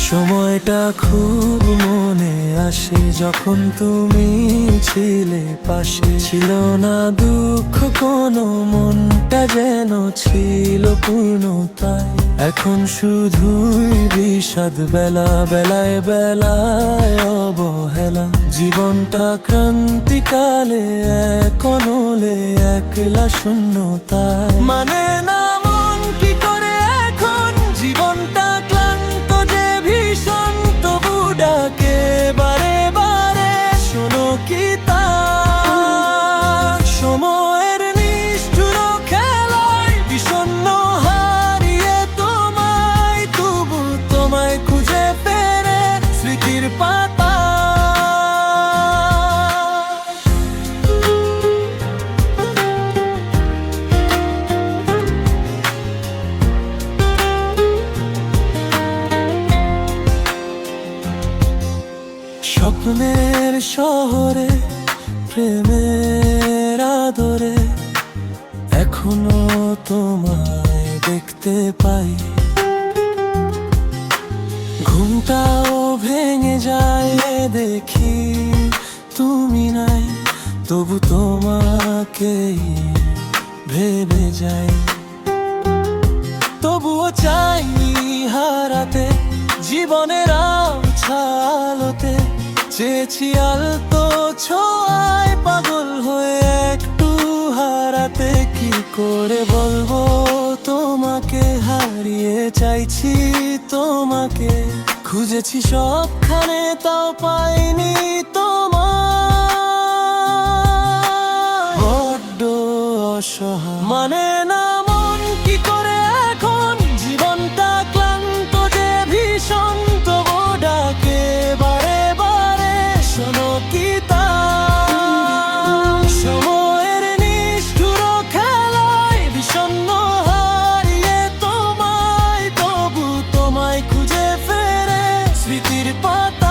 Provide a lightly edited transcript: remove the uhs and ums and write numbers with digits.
সময়টা খুব মনে আসে যখন তুমি ছিলে পাশে, ছিল না দুঃখ কোনো, মনটা যেন ছিল পূর্ণতায়। এখন শুধুই বিষাদ, বেলা বেলায় বেলায় অবহেলা। জীবনটা ক্রান্তিকালে এক অনলে একলা শূন্যতায়। মানে না মন কি করে এখন, জীবনটা ক্লান্ত যে ভীষণ, তবু ডাকে বারে বারে, শোনো কি তা সময়ের নিষ্ঠুর খেলায় বিষণ্ণ হারিয়ে তোমায়, তবু তোমায় খুঁজে ফেরে স্মৃতির পাতা। স্বপ্নের শহরে প্রেমের আদরে এখনো তোমায় দেখতে পাই। ঘুমটাও ভেঙে যায় দেখি তুমি নাই, তবু তোমাকেই ভেবে যাই। তবুও চাই হারাতে জীবনের আলোতে, চেয়েছি আলতো ছোঁয়ায় পাগল হয়ে একটু হারাতে। কি করে বলবো তোমাকে হারিয়ে চাইছি তোমাকে, খুঁজেছি সবখানে তাও পাইনি তোমায়। বড্ড অসহায়, মানে না মন কি করে এখন, জীবনটা ক্লান্ত যে ভীষণ, তবু ডাকে বারে বারে, শোনো কি তা সময়ের নিষ্ঠুর খেলায় বিষণ্ণ হারিয়ে তোমায়, তবু তোমায় খুঁজে ফেরে স্মৃতির পাতা।